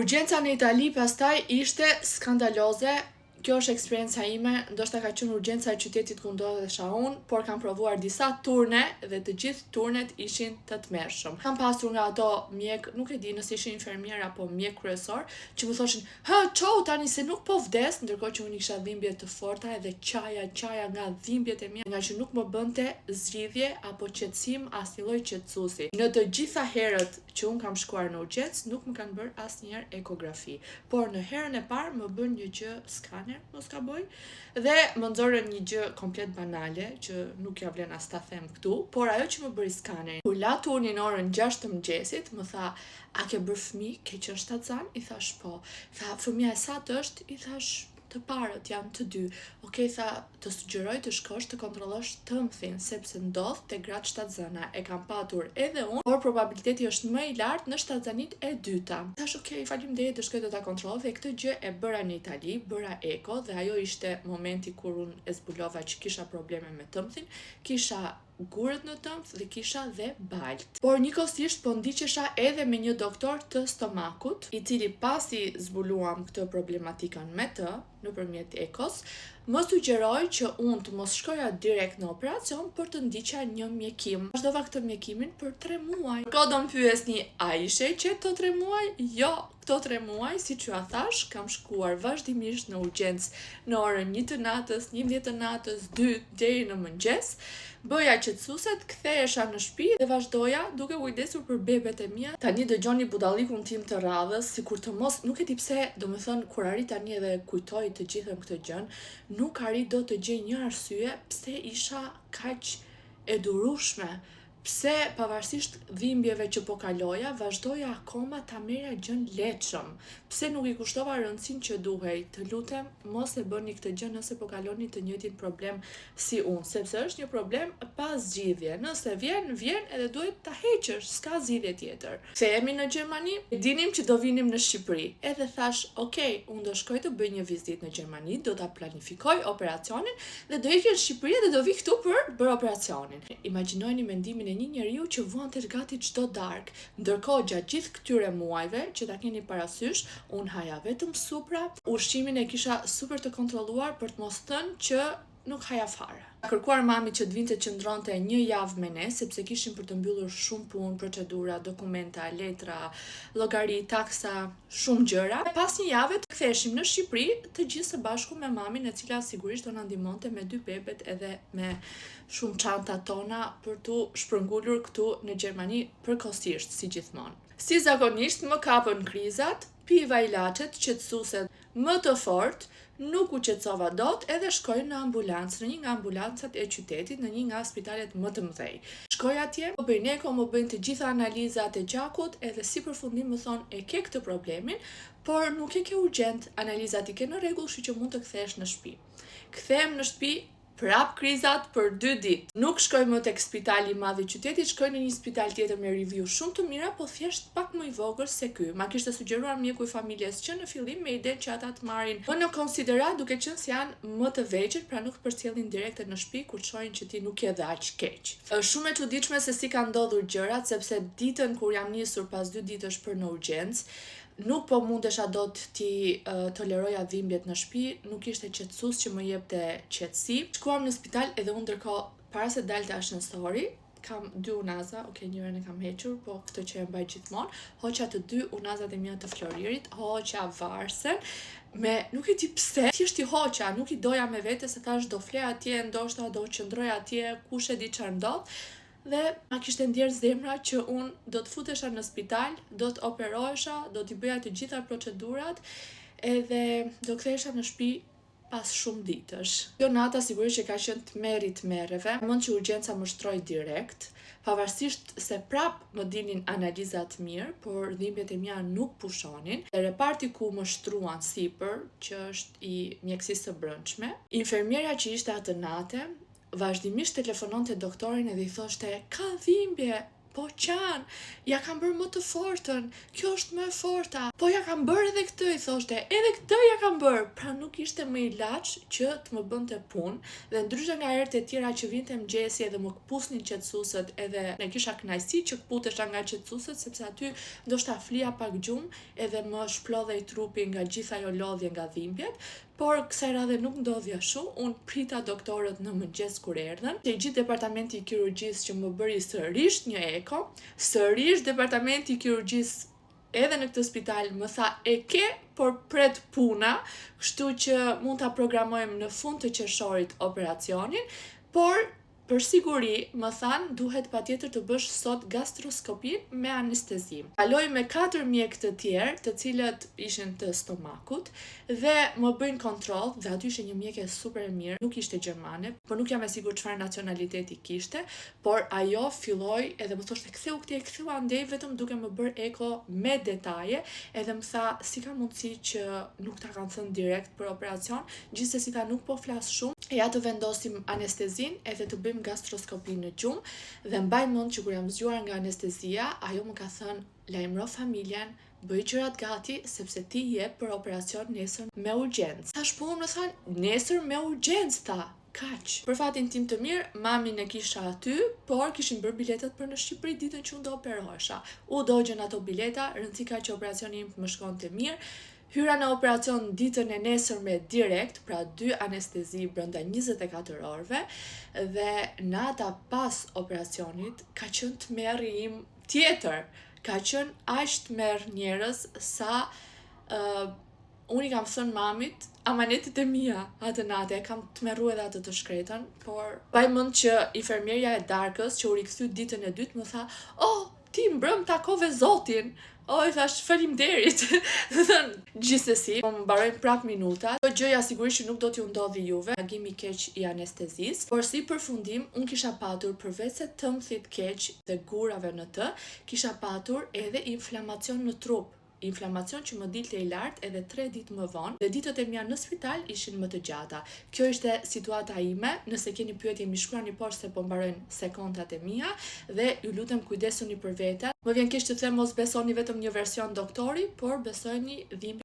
Urgjenca në Itali pastaj ishte skandaloze. Kjo është eksperienca ime, ndoshta ka qenë urgjenca e qytetit ku ndodhesha unë, por kam provuar disa turne dhe të gjithë turnet ishin të tmerrshëm. Kam pasur nga ato mjek, nuk e di nëse ishin infermier apo mjek kryesor, që më thoshin, çau tani se nuk po vdes, ndërkohë që unë kisha dhimbje të forta edhe qaja nga dhimbjet e mia, nga që nuk më bënte zgjidhje apo qetësim asnjë lloj qetësuesi. Në të gjitha herët që unë kam shkuar në urgjencë, nuk më kanë bërë asnjëherë ekografi, por në herën e parë më bën një gjë skaner, mos ka boj, dhe më nxorën një gjë komplet banale, që nuk ja vlen as ta them këtu, por ajo që më bëri skaner, kur la turnin orën 6 të mëngjesit, më tha, a ke bërë fëmijë, ke qenë shtatzan? I thash po. Tha, fëmia e sa të është? I thash, të parët janë të 2. Okej, tha, të sugjeroj të shkosh të kontrollosh tëmthin, sepse ndodh te gratë shtatzana. E kam patur edhe unë, por probabiliteti është më i lartë në shtatzanit e dyta. Thash, okej, faleminderit, të shkoj të ta kontrolloj, dhe këtë gjë e bëra në Itali, bëra eko, dhe ajo ishte momenti kur unë e zbulova që kisha probleme me tëmthin, kisha gurët në tëmth dhe kisha dhe balt. Por njëkohësisht po ndiqesha edhe me një doktor të stomakut, i cili pasi zbuluam këtë problematikën me të, nëpërmjet ekos, më sugjeroi që unë të mos shkoja direkt në operacion, por të ndiqja një mjekim. Vazhdova këtë mjekimin për 3 muaj. Ko do më pyesni, a ishe qetë të 3 muaj? Jo, këto 3 muaj, si që a thash, kam shkuar vazhdimisht në urgjencë në orën 1 të natës, 11 të natës, 2 deri në mëngjes. Bëja qetësuset, kthehesha në shtëpi dhe vazhdoja duke kujdesur për bebet e mia. Tani dëgjoni budallikun tim të radhës, sikur të mos, nuk e di pse, domethënë kur arrit tani edhe kujtoj të gjithën këtë gjën, nuk arrit do të gjej një arsye pse isha kaq e durueshme. Pse pavarësisht dhimbjeve që po kaloja, vazhdoja akoma ta merrja gjën lehtëshëm. Pse nuk i kushtova rëndësinë që duhej? Të lutem, mos e bëni këtë gjë nëse po kaloni të njëjtin problem si unë, sepse është një problem pa zgjidhje. Nëse vjen edhe duhet ta heqësh, s'ka zgjidhje tjetër. Kthehemi në Gjermani, dinim që do vinim në Shqipëri. Edhe thash, okej, unë do shkoj të bëj një vizitë në Gjermani, do ta planifikoj operacionin dhe do ikë në Shqipëri dhe do vi këtu për bërë operacionin. Imagjinojeni mendimin një njeriu që vuante gati çdo darkë, ndërkohë gjatë gjithë këtyre muajve që ta keni parasysh, unë haja vetëm supra, ushqimin e kisha super të kontrolluar për të mos thënë që nuk haja fare. Kërkuar mami që të vinte të qëndronte 1 javë me ne, sepse kishim për të mbyllur shumë punë, procedura, dokumenta, letra, llogari, taksa, shumë gjëra. Pas 1 jave të ktheheshim në Shqipëri, të gjithë së bashku me mamin, e cila sigurisht do na ndihmonte me 2 bebet edhe me shumë çantat tona për tu shpërngulur këtu në Gjermani përkohësisht, si gjithmonë. Si zakonisht më kapën krizat, piva ilaçet qetësuese më të fortë, nuk u qetësova dot edhe shkoj në ambulancë, në një nga ambulancat e qytetit, në një nga spitalet më të mëdhej. Shkoj atje, më bëjnë eko, më bëjnë të gjitha analizat e gjakut, edhe si përfundim më thonë, e ke këtë problemin, por nuk e ke urgjent, analizat i ke në rregull, kështu që mund të kthehesh në shtëpi. Kthehem në shtëpi, prap krizat për 2 ditë. Nuk shkoj më tek spitali i madh i qytetit, shkoj në një spital tjetër me review shumë të mira, po thjesht pak më i vogël se ky. Ma kishte sugjeruar mjeku i familjes që në fillim me idenë që ata të marrin në konsiderat, duke qenë se janë më të vegjël, pra nuk përcjellin direkt në shtëpi kur shohin që ti nuk je dhe aq keq. Shumë e çuditshme se si kanë ndodhur gjërat, sepse ditën kur jam nisur pas 2 ditësh për në urgjencë, nuk po mundesha dot ti toleroja dhimbjet në shtëpi, nuk ishte qetësues që më jepte qetësi. Shkuam në spital edhe unë ndërkohë, para se dalte ascensori, kam 2 unaza, njërin e kam hequr, po këtë që e mbaj gjithmonë, hoqa të 2 unazat e mia të Floririt, hoqa varsen, nuk e di pse, thjesht i hoqa, nuk i doja me vete se thash do flej atje, ndoshta do qëndroj atje, kush e di çfarë ndodh. Dhe ma kishte ndjerë zemra që unë do të futesha në spital, do të operohesha, do t'i bëja të gjitha procedurat, edhe do kthehesha në shtëpi pas shumë ditësh. Kjo nata sigurisht që ka qenë të merreve, mund që urgjenca më shtroi direkt, pavarësisht se prap më dilnin analizat mirë, por dhimbjet e mia nuk pushonin. Dhe reparti ku më shtruan sipër, që është i mjekësisë së brendshme, infermiera që ishte atë natë vazhdimisht telefononte doktorin edhe i thoshte, ka dhimbje, po qanë, ja kam bërë më të fortën, kjo është më e forta, po ja kam bërë edhe këtë, i thoshte, edhe këtë ja kam bërë, pra nuk ishte më ilaç që të më bënte punë, dhe ndryshe nga herët e tjera që vinte mëngjesi edhe më këpusnin qetësuesit, edhe ne kisha kënaqësi që këputesha nga qetësuesit, sepse aty ndoshta flia pak gjumë edhe më shplodhej trupi nga gjitha ajo lodhje nga dhimbjet, por kësaj radhe nuk ndodhja shumë, unë prita doktorët në mëngjes kur erdhen, që i gjithë departamenti i kirurgjisë që më bëri sërish një eko, sërish departamenti i kirurgjisë edhe në këtë spital më tha e ke, por pret puna, kështu që mund ta programojmë në fund të qershorit operacionin, por për siguri, më thanë, duhet patjetër të bësh sot gastroskopin me anestezi. Kaloj me 4 mjek të tjerë, të cilët ishin të stomakut, dhe më bëjnë kontroll, dhe aty ishte një mjeke super e mirë, nuk ishte gjermane, por nuk jam e sigurt çfarë nacionaliteti kishte, por ajo filloi edhe më thoshte ktheu andej vetëm duke më bërë eko me detaje, edhe më tha si ka mundësi që nuk ta kanë thënë direkt për operacion, gjithsesi tha nuk po flas shumë, ja të vendosim anestezin edhe të bëjmë gastroskopi në gjumë, dhe mbaj mend që kur jam zgjuar nga anestezia, ajo më ka thënë lajmëro familjen, bëj gjërat gati sepse ti je për operacion nesër me urgjencë. Tash po unë më thanë nesër me urgjencë, tha. Kaq. Për fatin tim të mirë, mamin e kisha aty, por kishin bërë biletat për në Shqipëri ditën që unë do operohesha. U dogjën ato bileta, rëndësika që operacioni im më shkonte mirë. Hyra në operacion ditën e nesërme direkt, pra 2 anestezi brenda 24 orëve, dhe nata pas operacionit ka qenë tmerri im tjetër. Ka qenë aq tmerr njerëz sa unë i kam thënë mamit amanetet e mia atë natë, e kam tmerru edhe atë të shkretën, por mbaj mend që infermierja e darkës që u rikthy ditën e dytë më tha, "Oh, ti mbrëm takove Zotin." I thash faleminderit. Gjithsesi, po mbarojnë prap minutat. Kjo gjëja sigurisht që nuk do t'ju ndodhi juve, reagimi i keq i anestezisë, por si përfundim unë kisha patur përveç se tëmthit keq dhe gurave në të, kisha patur edhe inflamacion në trup. Inflamacion që më dilte i lartë edhe 3 ditë më vonë, dhe ditët e mia në spital ishin më të gjata. Kjo ishte situata ime, nëse keni pyetje më shkruani poshtë se po mbarojnë sekondat e mia, dhe ju lutem kujdesuni për vete. Më vjen keq të them mos besoni vetëm një version doktori, por besojeni dhimbje